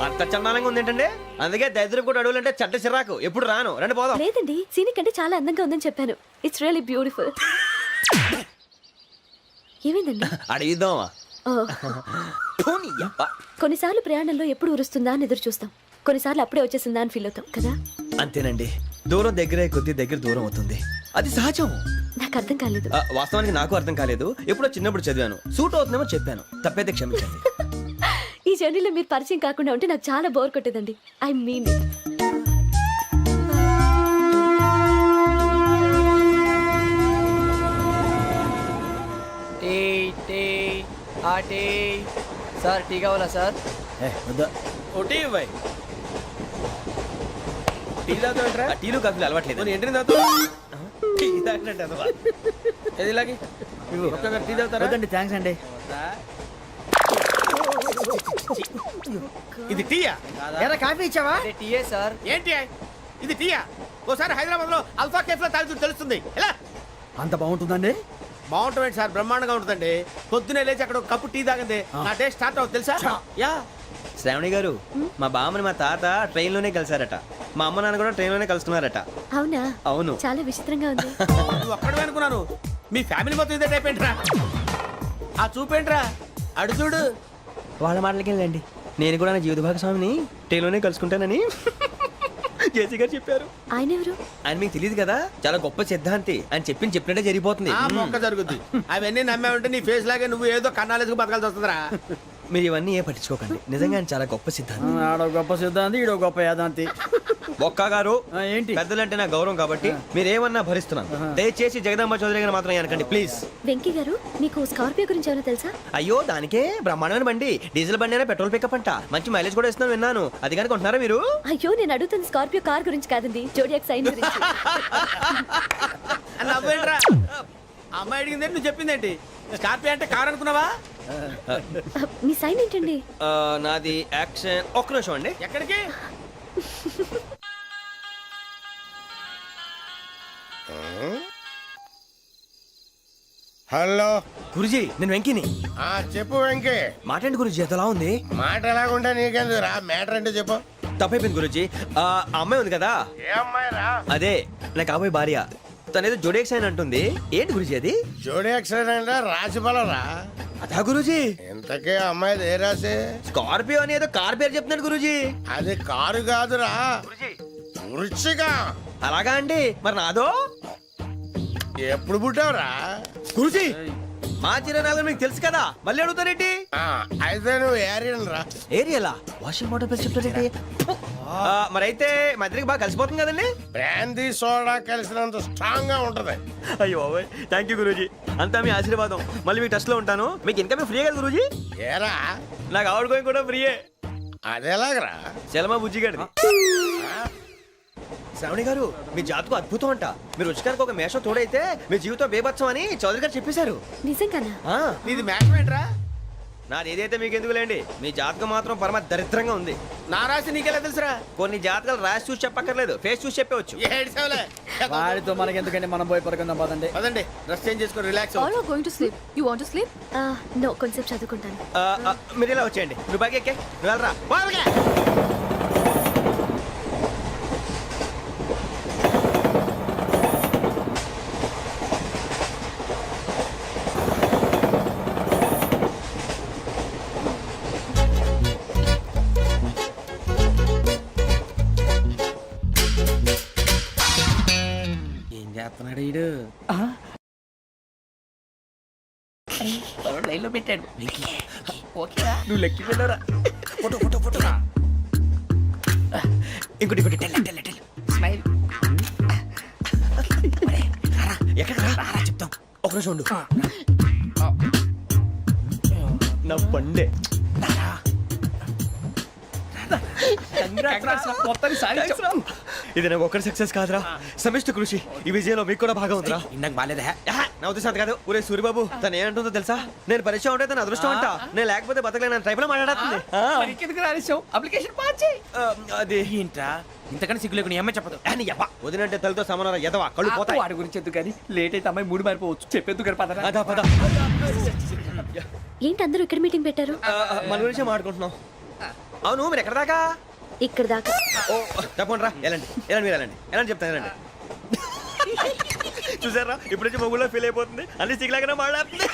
Speaker 2: అంత చందాన బ్రహ్మాండంగా ఉంది ఏంటండి. అందుకే దరిద్రం కూడా అడవులు అంటే చెడ్డ చిరాకు. ఎప్పుడు రాను, రండి పోదాం.
Speaker 8: లేదండి సీనిక్ అంటే చాలా అందంగా ఉందని చెప్పాను. It's really beautiful. ఏమైందండి?
Speaker 2: అడిగిద్దామా?
Speaker 8: ఓ, కొన్నిసార్లు ప్రయాణంలో ఎప్పుడు ఉరుస్తుందా అని ఎదురు చూస్తాం, కొన్నిసార్లు అప్పుడే వచ్చేసిందా అని ఫీల్ అవుతాం కదా.
Speaker 2: అంతేనండి, దూరం దగ్గరే కొద్ది దగ్గర దూరం అవుతుంది, అది సహజం.
Speaker 8: నాకు అర్థం కాలేదు.
Speaker 2: వాస్తవానికి నాకు అర్థం కాలేదు. ఎప్పుడో చిన్నప్పుడు చదివాను, సూట్ అవుతుందేమో చెప్పాను, తప్పైతే క్షమించండి.
Speaker 8: ఈ జర్నీలో మీరు పరిచయం కాకుండా ఉంటే నాకు చాలా బోర్ కొట్టేదండి. I mean it.
Speaker 1: Sir tea కావాలా సార్?
Speaker 4: వద్దా.
Speaker 5: ఒకటి ఇవ్వాలి. టీ తాగుతాంట్రా?
Speaker 2: టీలు కాఫీలు అలవాట్లేదు.
Speaker 5: ఏంటి తాగుతావు?
Speaker 2: టీ తాగినట్టు అదవా.
Speaker 5: ఏది ఇలాగే ఒక్కొక్క టీ తాగుతారా?
Speaker 4: వద్దండి, థ్యాంక్స్ అండి.
Speaker 5: ఇది టీయా?
Speaker 10: ఎరా కాఫీ ఇచ్చావా?
Speaker 1: టీయే సార్.
Speaker 5: ఏంటి ఇది టీయా? ఓసారి హైదరాబాద్ లో అల్ఫా కేఫ్ లో తాగుతూ తెలుస్తుంది. ఎలా
Speaker 4: అంత బాగుంటుందండి?
Speaker 5: బాగుంటుంది సార్, బ్రహ్మాండంగా ఉంటుందండి. పొద్దునే లేచి అక్కడ ఒక కప్పు టీ తాగింది నా డే స్టార్ట్ అవుతుంది తెలుసా? యా.
Speaker 2: శ్రావణి గారు, మా బామ్మని మా తాత ట్రైన్ లోనే కలిసారట, మా అమ్మ నాన్న కూడా ట్రైన్ లోనే కలుస్తున్నారట.
Speaker 8: అవునా?
Speaker 2: అవును.
Speaker 8: చాలా విచిత్రంగా ఉంది.
Speaker 5: నువ్వు ఒక్కడే అనుకున్నాను, మీ ఫ్యామిలీ మొత్తం ఇదే టైప్ ఏంట్రా? ఆ చూపేంట్రా, అడు చూడు.
Speaker 2: వాళ్ళ మాటలకి వెళ్ళండి, నేను కూడా నా జీవిత భాగస్వామిని ట్రైన్ లోనే కలుసుకుంటానని జేసీ గారు చెప్పారు.
Speaker 8: ఆయన ఎవరు?
Speaker 2: ఆయన మీకు తెలియదు కదా, చాలా గొప్ప సిద్ధాంతి అని చెప్పినట్టే జరిగిపోతుంది.
Speaker 5: ఆ మొక్క జరుగుద్ది. అవన్నీ నమ్మావంటే నీ ఫేస్ లాగే నువ్వు ఏదో కన్నాలేసుకు బతకాల్సి వస్తుందిరా.
Speaker 2: మీరు ఇవన్నీ ఏ పట్టించుకోకండి, నిజంగా ఆయన చాలా గొప్ప సిద్ధాంతి.
Speaker 4: ఆడో గొప్ప సిద్ధాంతి, ఈడో గొప్ప యాదాంతి.
Speaker 2: ఒక్క గారు,
Speaker 4: ఏంటి?
Speaker 2: పెద్దలంటే నా గౌరవం కాబట్టి మీరేమన్నా భరిస్తున్నాను. దయచేసి జగదాంబ చౌదరి గారు మాత్రం అనకండి ప్లీజ్.
Speaker 8: వెంకీ గారు, మీకు స్కార్పియో గురించి ఏమైనా తెలుసా?
Speaker 2: అయ్యో దానికే బ్రహ్మాండమైన బండి, డీజిల్ బండి అయినా పెట్రోల్ పికప్ అంట, మంచి మైలేజ్ కూడా ఇస్తున్నాను విన్నాను. అది కనుక కొంటున్నారా మీరు?
Speaker 8: అయ్యో నేను అడుగుతుంది స్కార్పియో కార్ గురించి కాదండి, జోడియాక్ సైన్ గురించి.
Speaker 5: నవ్వేంట్రా? అమ్మాయి అడిగింది నువ్వు చెప్పిందేంటి? స్కార్పియో అంటే కారు అనుకున్నావా?
Speaker 8: మీ సైన్ ఏంటండి?
Speaker 2: నాది యాక్షన్. ఒక్క నిమిషం అండి.
Speaker 5: ఎక్కడికి?
Speaker 3: హలో
Speaker 2: గురుజీ, నేను వెంకిని.
Speaker 3: చెప్పు వెంకీ.
Speaker 2: మాటండి గురుజీ, ఎంతలా ఉంది?
Speaker 3: మాట ఎలాగుంటా నీకెందుకు రా, మ్యాటర్ అంటే చెప్పు.
Speaker 2: తప్పైపోయింది గురుజీ. ఆ అమ్మాయి ఉంది కదా,
Speaker 3: ఏ అమ్మాయి రా?
Speaker 2: అదే నా కాబోయే భార్య. తనేదో జోడేక్స్ అని అంటుంది. ఏంటి గురుజీ అది?
Speaker 3: జోడి యాక్సిడెంట్ రాసి బలరా?
Speaker 2: అదా గురుజీ.
Speaker 3: ఇంతకే అమ్మాయి ఏ రాసి?
Speaker 2: స్కార్పియో అని ఏదో కార్ పేరు చెప్తున్నాడు గురుజీ.
Speaker 3: అది కారు కాదురా, వృచ్చిక.
Speaker 2: అలాగా అండి, మరి నాదో?
Speaker 3: ఎప్పుడు పుట్టావురా?
Speaker 2: గురుజీ, మా చిరనాలు మీకు తెలుసు కదా, మళ్ళీ అడుగుతారేంటి?
Speaker 3: అయితే నువ్వు ఏరియన్ రా.
Speaker 2: ఏరియాలా? వాషింగ్ వాటర్ పేరు చెప్తారేంటి? మరైతే మా ఇద్దరికి బాగా కలిసిపోతుంది కదండి.
Speaker 3: బ్రాందీ సోడా కలిసినంత స్ట్రాంగ్ గా ఉంటది.
Speaker 2: అయ్యో థ్యాంక్ యూ గురూజీ, అంతా మీ ఆశీర్వాదం. మళ్ళీ మీకు టచ్ లో ఉంటాను. మీకు ఇంకా ఫ్రీ కదా గురూజీ?
Speaker 3: ఏరా,
Speaker 2: నాకు ఆవిడ గోయింగ్ కూడా ఫ్రీయే.
Speaker 3: అదేలాగరా?
Speaker 2: చలమా బుజ్జి గారిది. శ్రావణి గారు, మీ జాతకు అద్భుతం అంట. మీరు రుచికానికి ఒక మేషం తోడైతే మీ జీవితం బేబత్సం అని చౌదరి గారు చెప్పేశారు.
Speaker 8: నిజంగానా?
Speaker 5: నీది మ్యాచ్ ఏంట్రా?
Speaker 2: నాది ఏదైతే మీకు ఎందుకులేండి, మీ జాతకం మాత్రం పరమ దరిద్రంగా ఉంది.
Speaker 5: నా రాసి నీకెలా తెలుసురా?
Speaker 2: కొన్ని జాతకాలు రాసి చూసి చెప్పక్కర్లేదు, ఫేస్ చూసి చెప్పవచ్చు.
Speaker 5: ఏడ్చావులే.
Speaker 4: వాడితో మనకి ఎందుకండి, మనం పోయి పడుకుందాం పదండి.
Speaker 5: పదండి, డ్రెస్ చేంజ్ చేసుకొని relax
Speaker 6: All are going to sleep. You want to sleep?
Speaker 8: No, కొంచెం చదువుకుంటాను.
Speaker 2: మీరు ఇలా వచ్చేయండి. నువ్వు బాగా ఎక్కే, నువ్వు వెళ్ళరా.
Speaker 5: ఏం చేస్తున్నాడు వీడు? లైన్ లో పెట్టాడు. ఓకేరా, నువ్వు లెక్కి వెళ్ళరా.
Speaker 2: Photo photo photo. ఇంకోటి ఇంకోటి.
Speaker 5: స్మైల్.
Speaker 2: ఎక్కడ రా చెప్తాం. ఒక నిమిషం ఉండు. నా పండే. ఇది నాకు ఒక్కరి సక్సెస్ కాదురా, సమిష్టి కృషి. ఈ విజయంలో మీకు కూడా భాగం ఉందిరా.
Speaker 5: ఇందాక బాగాలేదా?
Speaker 2: నా ఉద్దేశం కాదు. ఊరే సూర్యబాబు, తను ఏమంటుందో తెలుసా? నేను పరిచయం ఉంటే తన అదృష్టం అంట, నేను లేకపోతే బతకలేను ట్రైబ్ లో మాట్లాడుతుంది.
Speaker 5: అప్లికేషన్ పాస్ చేయి.
Speaker 2: అది
Speaker 5: ఏంట్రా ఇంతకన్నా సిగ్గు లేకుండా అమ్మాయి చెప్పదు.
Speaker 2: వదినంటే తలతో సమానం ఎదవా, కళ్ళు పోతాయి.
Speaker 5: వాడి గురించి ఎందుకు కానీ లేట్ అయితే అమ్మాయి మూడు మారిపోవచ్చు. చెప్పేందుకు గారు పద.
Speaker 2: అదా పద.
Speaker 8: ఏంటి అందరూ ఇక్కడ మీటింగ్ పెట్టారు?
Speaker 2: మన గురించి మాట్లాడుకుంటున్నాం. అవును, మీరు ఎక్కడ దాకా?
Speaker 8: ఇక్కడ దాకా.
Speaker 2: ఓ తప్పకుండా రా వెళ్ళండి వెళ్ళండి మీరు వెళ్ళండి వెళ్ళండి చెప్తాను వెళ్ళండి. చూసారా ఇప్పుడు నుంచి మొగుల్లో ఫీల్ అయిపోతుంది అన్ని సిగ్లాగానే మాట్లాడుతుంది.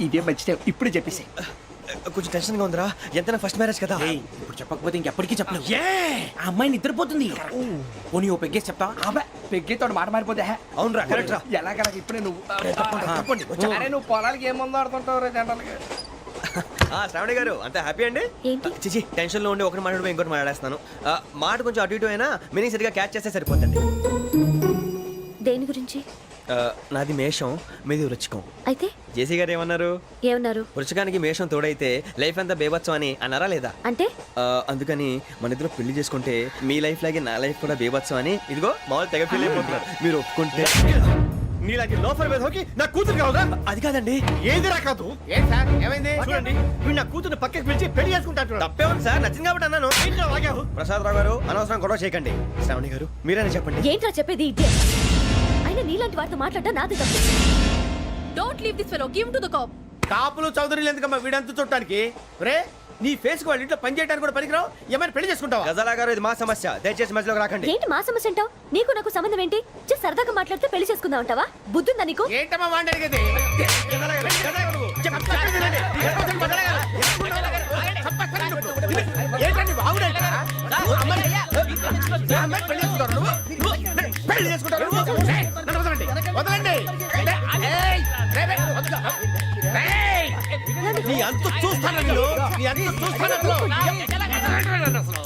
Speaker 1: ఇదే మంచి ఇప్పుడు చెప్పేసి
Speaker 2: కొంచెం టెన్షన్గా ఉందిరా ఎంతైనా ఫస్ట్ మ్యారేజ్ కదా.
Speaker 5: ఇప్పుడు చెప్పకపోతే ఇంకెప్పటికీ చెప్పలేవు. ఆ అమ్మాయి నిద్రపోతుంది. పోనీ ఓ పెగ్గేసి చెప్తావా?
Speaker 1: అబ్బా పెగ్గేతో మాట మారిపోతే
Speaker 2: అవునరా కరెక్ట్ రా.
Speaker 1: ఎలాగలా ఇప్పుడే నువ్వు
Speaker 2: తప్పండి
Speaker 1: అరే నువ్వు పొలాలకి ఏం ముందు ఆడుతుంటావు రే జనరల్గా.
Speaker 2: శ్రావణి గారు అంత హ్యాపీ అండి?
Speaker 8: ఏంటి?
Speaker 2: చిచి టెన్షన్ లో ఉండి ఒకటి మాట్లాడిపోయి ఇంకోటి మాట్లాడేస్తాను. మాట కొంచెం అటు ఇటు అయినా మీనింగ్ సరిగా క్యాచ్ చేస్తే సరిపోతుంది.
Speaker 8: దేని గురించి?
Speaker 2: నాది మేషం మీది వృచ్చికం.
Speaker 8: అయితే
Speaker 2: జేసీ గారు ఏమన్నారు?
Speaker 8: ఏమన్నారు?
Speaker 2: వృచ్చికానికి మేషం తోడైతే లైఫ్ అంతా బేబత్సం అని అన్నారా లేదా?
Speaker 8: అంటే
Speaker 2: అందుకని మన ఇద్దరు పెళ్లి చేసుకుంటే మీ లైఫ్ లాగే నా లైఫ్ కూడా బేబత్సం అని ఇదిగో మామూలు తెగ ఫీల్ అయిపోతున్నారు. మీరు ఒప్పుకుంటే
Speaker 3: నీలాంటి లోఫర్ మీద హోకి నా కూతురు కావదా?
Speaker 2: అది కాదండి.
Speaker 3: ఏది రాకాదు?
Speaker 1: ఏం సార్ ఏమైంది?
Speaker 3: చూడండి వీడు నా కూతురు పక్కకి పిలిచి పెళ్లి చేసుకుంటాడు.
Speaker 2: తప్పే ఉంది సార్, నచ్చింది కాబట్టి అన్నాను. ప్రసాద్ రావు గారు అనవసరం గొడవ చేయకండి. శ్రావణి గారు మీరైనా చెప్పండి.
Speaker 8: ఏంట్రా చెప్పేది? ఇదే అయినా నీలాంటి వారితో మాట్లాడటం నాది తప్పు.
Speaker 6: Don't leave this fellow. Give him to the cop.
Speaker 3: కాపులు చౌదరులు ఎందుకమ్మా వీడంతా చూడటానికి? రే నీ ఫేస్ కు వాళ్ళ ఇంట్లో పని చేయడానికి కూడా పనికిరావు. ఏమైనా పెళ్లి చేసుకుంటావా?
Speaker 2: గజాలా గారు ఇది మా సమస్య, దయచేసి మధ్యలోకి రాకండి.
Speaker 8: ఏంటి మా సమస్య అంటావు? నీకు నాకు సంబంధం ఏంటి? జస్ట్ సరదాగా మాట్లాడితే పెళ్లి చేసుకుందాం అంటావా? బుద్ధుందా నీకు?
Speaker 1: ఏంటమ్మా వాడిని అడిగేది? ఏంటండి బాగుండేట? పెళ్లి చేసుకుంటారు నువ్వు? పెళ్లి చేసుకుంటారు నువ్వు? నన్ను వదలండి, వదలండి. నీ అంత చూస్తాను నీ అంత చూస్తాను అసలు.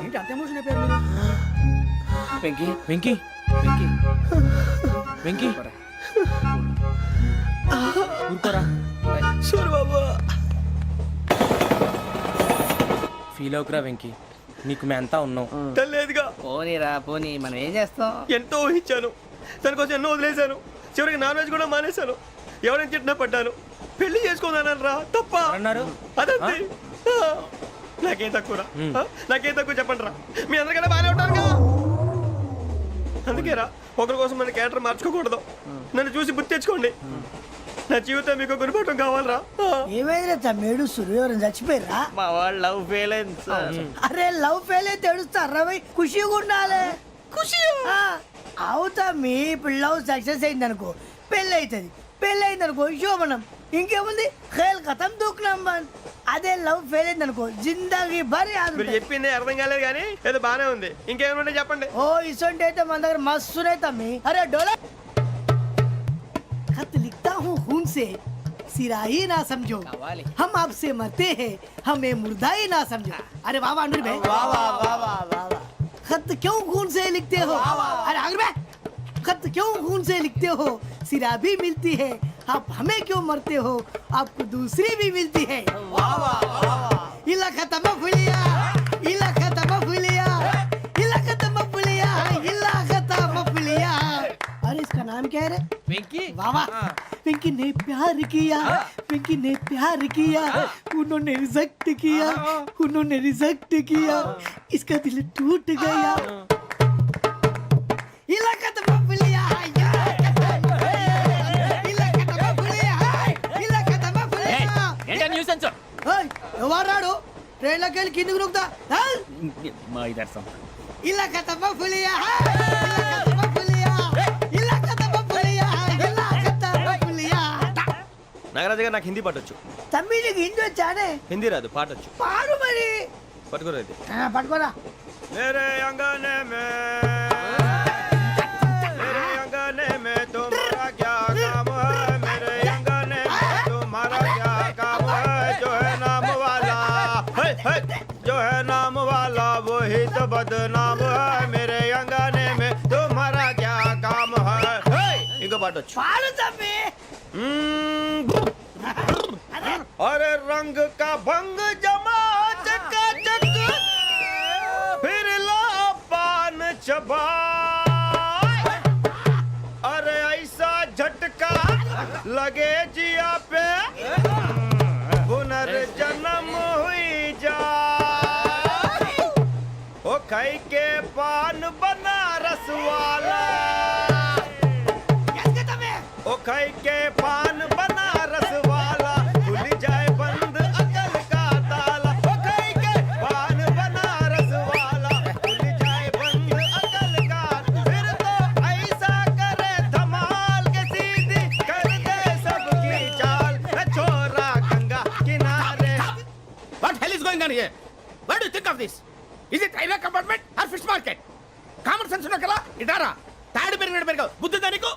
Speaker 4: ఏంటి అంత ఎమోషన్ అయిపోయారు మీరు?
Speaker 5: వెంకీ వెంకీ వెంకీ వెంకీ ఊరుకోరా. ఫీల్ అవుకురా వెంకీ, నీకు మేమంతా ఉన్నాం.
Speaker 2: తెలియదుగా
Speaker 1: పోనీరా పోనీ, మనం ఏం చేస్తాం?
Speaker 2: ఎంతో ఊహించాను, దానికోసం ఎన్నో వదిలేశాను. చివరికి నాన్ వెజ్ కూడా మానేశాను. ఎవరైనా తిట్టినా పడ్డాను. పెళ్లి చేసుకోదానని రా తప్ప
Speaker 5: అన్నారు
Speaker 2: అదంతే. నాకేం తక్కువ నాకేం తక్కువ చెప్పండి రా. మీ అందరికన్నా బాగానే ఉంటారు కదా. అందుకే రా ఒకరి కోసం మన క్యారెక్టర్ మార్చుకోకూడదు. నన్ను చూసి గుర్తు తెచ్చుకోండి. నా జీవితం మీకు గురిపటం కావాలరా.
Speaker 10: ఏమైనా తమ్మేడు సూర్యవరం చచ్చిపోయిరా?
Speaker 1: మా వాళ్ళు లవ్ ఫెయిల్ అయింది సార్.
Speaker 10: అరే లవ్ ఫెయిల్ అయితే ఏడుస్తారా? ఖుషిగా ఉండాలి. ఖుషి అవుతా మీ ఇప్పుడు లవ్ సక్సెస్ అయింది అనుకో పెళ్ళి అవుతుంది. పెళ్ళి అయింది అనుకో శోభనం. ఇంకేముంది ఖేల్ కథం దూకునాం బాన్. అదే లవ్ ఫెయిల్ అయింది అనుకో జిందాగీ భారీ
Speaker 2: మీరు చెప్పింది అర్థం కాలేదు కానీ ఏదో బానే ఉంది. ఇంకేమైనా చెప్పండి.
Speaker 10: ఓ ఇసొంటి అయితే మన దగ్గర మస్తునే తమ్మి. అరే డోలా खत लिखता हूँ खून से सिरा ही ना समझो, हम आपसे मरते हैं हमें मुर्दा ही ना समझो. अरे वाह वाह अनुर भाई, वाह वाह वाह वाह वाह. खत क्यों खून से लिखते हो? अरे अनुर भाई खत क्यों खून से लिखते हो? सिरा भी मिलती है, आप हमें क्यों मरते हो? आपको दूसरी भी मिलती है. वाह वाह वाह. इला खत्म फुलिया, इला खत्म फुलिया, इला खत्म फुलिया, इला खत्म फुलिया. अरे इसका नाम क्या है रे?
Speaker 1: వెంకీ.
Speaker 10: वाह वाह. पिंकी ने प्यार किया, पिंकी ने प्यार किया, उन्होंने रिजेक्ट किया, उन्होंने रिजेक्ट किया, इसका दिल टूट गया. इलाका तो बबलिया, इलाका तो बबलिया, इलाका तो बबलिया.
Speaker 1: ఏంటా న్యూసెన్స్?
Speaker 10: ओए ఎవరాడు ట్రైన్ లోకి వెళ్ళి కిందికి రుకుతా?
Speaker 1: మా ఇదర్సం.
Speaker 10: ఇలాకా तो बबलिया, इलाका तो बबलिया, इलाका तो बबलिया, इलाका तो बबलिया.
Speaker 2: నాగరాజు గారు నాకు హిందీ పాటొచ్చు.
Speaker 10: తమ్మి నీకు హిందీ వచ్చానే?
Speaker 2: హిందీ రాదు, పాటొచ్చు.
Speaker 10: పాడు మరి.
Speaker 2: పట్టుకోలేదు.
Speaker 10: పట్టుకోరా.
Speaker 2: मेरे अंगने में तुम्हारा क्या काम है? मेरे अंगने में तुम्हारा क्या काम है? जो है नाम वाला जो है नाम वाला वही तो बदनाम है. मेरे अंगने में तुम्हारा क्या काम है? इनको पाटो
Speaker 10: పాడు తమ్మి.
Speaker 2: अरे रंग का भंग जमा चकाचक फिर ला पान चबा. अरे ऐसा झटका लगे जिया पे पुनर्जन्म हुई जा. ओ खाई के पान बनारस वाला ओ खाई के पान बनारस वाला खुल जाए बंद अकल का ताला ओ खाई के पान बनारस वाला खुल जाए बंद अकल का फिर तो ऐसा करे धमाल के सीधी कर दे सबकी चाल छोरा गंगा किनारे.
Speaker 1: What hell is going on here? What do you think of this? Is it railway compartment or fish market? Common sense ఉన్న కదా ఇటారా తాడు పెరిగావు బుద్ధి దానికి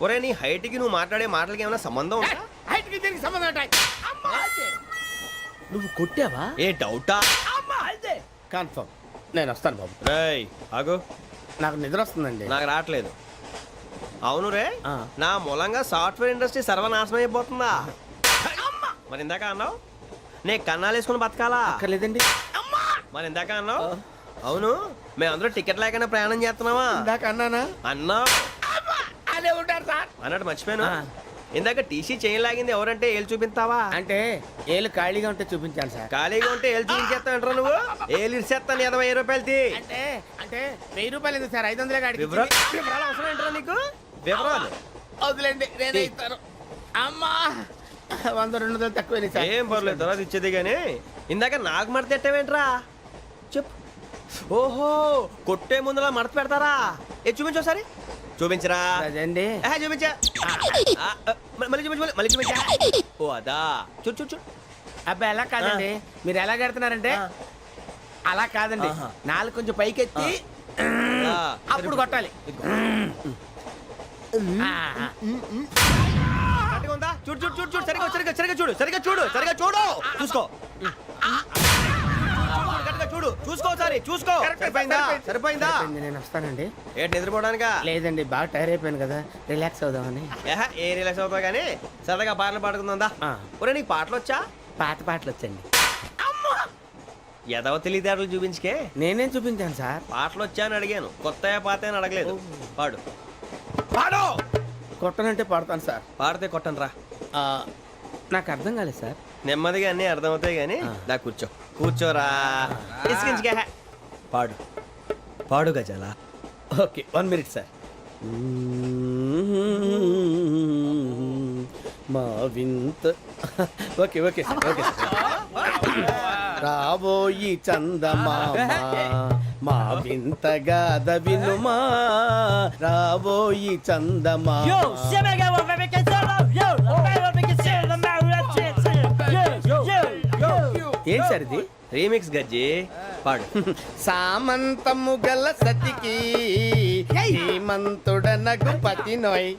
Speaker 2: ఒరే నీ హైట్ కి నువ్వు మాట్లాడే మాటలకి ఏమైనా సంబంధం ఉందా?
Speaker 1: హైట్ కి దీనికి సంబంధం ఉంటాయి అమ్మా
Speaker 5: నువ్వు కొట్టావా?
Speaker 2: ఏ డౌటా?
Speaker 1: అమ్మా అయితే కన్ఫర్మ్ నేను వస్తాను బాబు.
Speaker 2: రేయ్ ఆగు,
Speaker 1: నాకు నిద్ర వస్తుందండి.
Speaker 2: నాకు రావట్లేదు. అవును రే,
Speaker 5: ఆ.
Speaker 2: నా మూలంగా సాఫ్ట్వేర్ ఇండస్ట్రీ సర్వనాశనం అయిపోతుందా? మరి ఇందాక అన్నావు నే కన్నాలు వేసుకుని బతకాలా?
Speaker 5: అక్కర్లేదండి.
Speaker 2: మరి ఇందాక అన్నావు అవును మేమందరూ టికెట్ లేకుండా ప్రయాణం చేస్తున్నావా?
Speaker 1: ఇందాక అన్నానా?
Speaker 2: అన్నావు
Speaker 1: అదే ఉంటారు సార్.
Speaker 2: అన్నట్టు మర్చిపోయాను. ఇందాక టీసీ చేయి లాగింది ఎవరంటే ఏళ్ళు చూపిస్తావా?
Speaker 1: అంటే ఏళ్ళు ఖాళీగా ఉంటే చూపించాను సార్.
Speaker 2: ఖాళీగా ఉంటే ఏళ్ళు చూపించేస్తానంటారా నువ్వు? ఏళ్ళు ఇచ్చేస్తాను 20 రూపాయలు తీ.
Speaker 1: అంటే అంటే 1000 రూపాయలు ఎందుకు సార్? 500 గాడికి
Speaker 2: వివరాలు అవసరం ఏంటరా నీకు? వివరాలు
Speaker 1: వదిలేండి నేనే ఇస్తాను. అమ్మా 100-200 తక్కువ సార్.
Speaker 2: ఏం పర్లేదు తర్వాత ఇచ్చేది కానీ ఇందాక నాకు మడత పెట్టావేంట్రా? చెప్పు. ఓహో కొట్టే ముందులా మడత పెడతారా? ఏ చూపించు ఒకసారి. చూపించరా?
Speaker 1: అదండి
Speaker 2: చూపించా. మళ్ళీ చూపించు, మళ్ళీ చూపించా. ఓ అదా చూడు చూడు చూడు.
Speaker 1: అబ్బాయి ఎలా కాదండి, మీరు ఎలా కడుతున్నారంటే అలా కాదండి. నాలుగు కొంచెం పైకెత్తి అప్పుడు కొట్టాలి.
Speaker 2: కరెక్ట్గా ఉందా? చూడు చూడు చూడు చూడు సరిగా సరిగా సరిగా చూడు సరిగా చూడు సరిగా చూడు చూసుకో. కరెక్ట్గా చూడు చూసుకో ఒకసారి చూసుకో. సరిపోయిందా? సరిపోయిందా?
Speaker 1: నేను వస్తానండి.
Speaker 2: ఏంటి నిద్రపోవడానికా?
Speaker 1: లేదండి బాగా టైర్ అయిపోయాను కదా, రిలాక్స్ అవుదామని.
Speaker 2: ఏ రిలాక్స్ అవుతావు కానీ సరదాగా పాటలు పాడుకుందా? ఒరే నీకు పాటలు వచ్చా?
Speaker 1: పాత పాటలు వచ్చండి.
Speaker 2: ఎదవ తెలివితేటలు చూపించుకే.
Speaker 1: నేనేం చూపించాను సార్?
Speaker 2: పాటలు వచ్చా అని అడిగాను, కొత్త పాత అని అడగలేదు. పాడు పాడు.
Speaker 1: కొట్టనంటే పడతాను సార్.
Speaker 2: పాడితే కొట్టను రా.
Speaker 1: నాకు అర్థం కాలేదు సార్.
Speaker 2: నెమ్మదిగా అన్నీ అర్థమవుతాయి కానీ దా కూర్చో. కూర్చోరా. ఇసుకించుకే. పాడు పాడు గజాల.
Speaker 1: Okay 1 minute sir. మా వింత okay okay sir okay sir. రాబోయి చందమామ మా వింత గాథ వినుమా, రాబోయి చందమామ. ఏంటి సార్ ఇది?
Speaker 2: రీమిక్స్ గజ్జి. పాడు.
Speaker 1: సామంతము గల సతికి హేమంతుడనగు పతి నోయ్.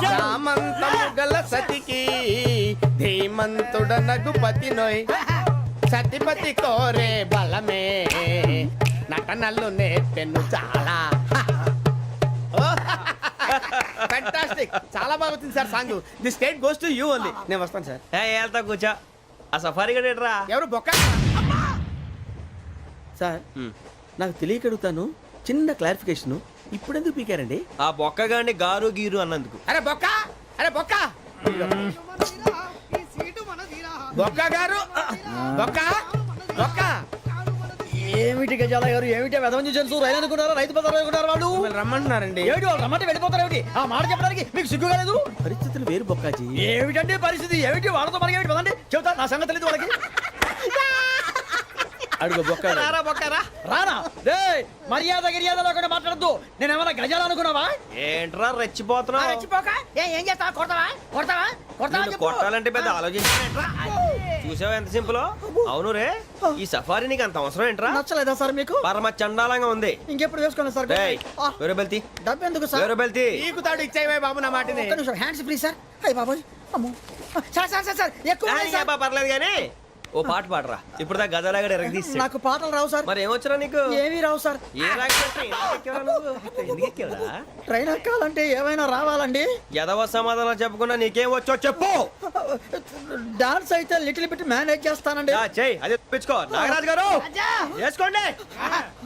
Speaker 1: సామంతము గల సతికి ధీమంతుడనగు పతి నోయ్. సతిపతి కోరే బలమే నటనలు నేర్పెను చాలా. ఫ్యాంటాస్టిక్, చాలా బాగా వచ్చింది sir song. The state goes to you only. నేను వస్తాను సార్.
Speaker 2: వెళ్తా కూర్చో. ఆ సఫారీ గడేట్రా.
Speaker 1: ఎవరు బొక్క సార్? నాకు తెలియక అడుగుతాను, చిన్న క్లారిఫికేషన్. ఇప్పుడెందుకు పీకారండి?
Speaker 2: ఆ బొక్కగాడిని గారు గీరు అన్నందుకు.
Speaker 1: అరే బొక్క, అరే బొక్క, బొక్క గారు, బొక్క బొక్క.
Speaker 4: ఏమిటి గజాల గారు, ఏమిటి వెదవం చూసాను రైలు అనుకున్నారా? రైతు బజార్ అనుకున్నారు వాళ్ళు.
Speaker 1: రమ్మంటున్నారండి.
Speaker 4: ఏమిటి వాళ్ళు రమ్మంటే వెళ్ళిపోతారు? ఏమిటి ఆ మాట చెప్పడానికి మీకు సిగ్గు కాలేదు?
Speaker 5: పరిస్థితులు వేరు బొక్కాజీ.
Speaker 4: ఏమిటంటే పరిస్థితి? ఏమిటి వాళ్ళతో మనకి ఏమిటి పదండి చెబుతా, నా సంగతి తెలియదు వాళ్ళకి.
Speaker 1: అడుగు బొక్క.
Speaker 2: రారా బొక్కరా.
Speaker 4: రానా రే, మర్యాద గిర్యాద లేకుండా మాట్లాడద్దు. నేను ఏమన్నా గజాలు అనుకున్నావా?
Speaker 2: ఏంట్రా రెచ్చిపోతున్నావు?
Speaker 10: ఏం చేస్తావా? కొడతావా కొడతావా కొడతావా
Speaker 2: నిన్ను కొట్టాలంటే పెద్ద ఆలోచించావేంట్రా? చూసావా ఎంత సింపుల్. అవును రే, ఈ సఫారీ నీకు అంత అవసరం ఏంట్రా?
Speaker 4: నచ్చలేదా సార్ మీకు?
Speaker 2: పరమ చండాలంగా ఉంది.
Speaker 4: ఇంకెప్పుడు వేసుకోండి సార్.
Speaker 2: వేరే బెల్తి,
Speaker 4: డబ్బు ఎందుకు సార్?
Speaker 2: వేరే బెల్తి.
Speaker 1: నీకు తాడు ఇచ్చాయి బాబు నా మాటని.
Speaker 4: ఒక్క నిమిషం, హ్యాండ్స్ ఫ్రీ సార్. అయ్య బాబోయ్, అమ్మో సార్ సార్ సార్ సార్ ఎక్కువ ఉన్నాయి సార్.
Speaker 2: పర్లేదు కానీ ఓ పాట పాడరా. ఇప్పుడు దా గదలాగడ ఎరగదీసి.
Speaker 4: నాకు పాటలు రావు సార్.
Speaker 2: మరి ఏమొచ్చరా నీకు?
Speaker 4: ఏమీ రావు సార్.
Speaker 2: ఏ రాకపోతే ఎందుకు ఎక్కేవరా?
Speaker 4: ట్రైన్ ఎక్కాలంటే ఏమైనా రావాలండి.
Speaker 2: ఎదవ సమాధానం చెప్పకుండా నీకేం వచ్చో చెప్పు.
Speaker 4: డాన్స్ అయితే లిటిల్ బిట్ మేనేజ్ చేస్తానండి.
Speaker 2: చెయ్యి, అదే తెప్పించుకో. నాగరాజు గారు వేసుకోండి.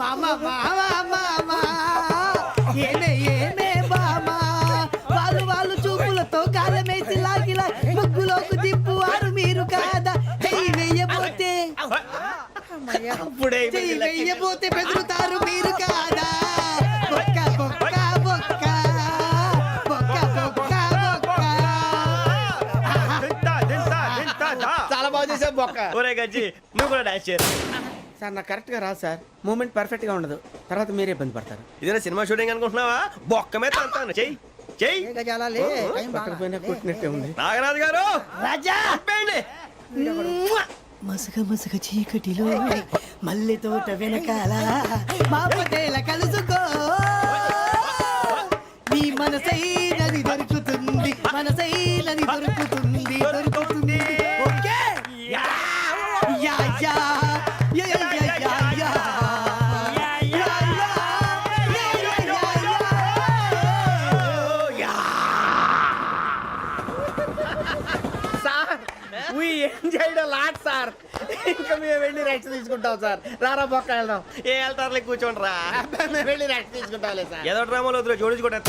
Speaker 10: మామ మామ మామ ఏమే ఏమే బామా వాళ్ళు వాళ్ళు చూపు చెయ్యి వెయ్యబోతే బెదురుతారు మీరు కాదా బొక్క బొక్క బొక్క బొక్క బొక్క బొక్క
Speaker 5: చాలా బాగా చేసావు బొక్క.
Speaker 2: ఒరే గజ్జి నువ్వు కూడా డాన్స్ చేయరు.
Speaker 5: సార్ నాకు కరెక్ట్ గా రాదు సార్. మూమెంట్ పర్ఫెక్ట్ గా ఉండదు, తర్వాత మీరే ఇబ్బంది పడతారు.
Speaker 2: ఇదేనా సినిమా షూటింగ్ అనుకుంటున్నావా? బొక్క మీద తంతాను. చెయ్యి చెయ్యి.
Speaker 5: పక్కన పోయినా కొట్టినట్టే ఉంది.
Speaker 2: నాగరాజు గారు
Speaker 10: రాజా
Speaker 2: ఆపేయండి.
Speaker 10: మసగ మసగ చీకటిలో మల్లె తోట వెనకాల మా పటేల కలుసుకో నీ మనసైనది దొరుకుతుంది మనసైనది దొరుకుతుంది దొరుకుతుంది okay yeah yeah yeah yeah yeah yeah yeah yeah
Speaker 5: sir we enjoyed a lot, sir. ఇంకా మేము వెళ్ళి రెస్ట్ తీసుకుంటాం సార్. రారా బొక్క వెళ్దాం.
Speaker 2: ఏ వెళ్తారులే కూర్చోండి రా.
Speaker 5: మేము వెళ్ళి రెస్ట్ తీసుకుంటాంలే సార్.
Speaker 2: ఏదో డ్రామాలో వద్దు జోడించుకుంటా.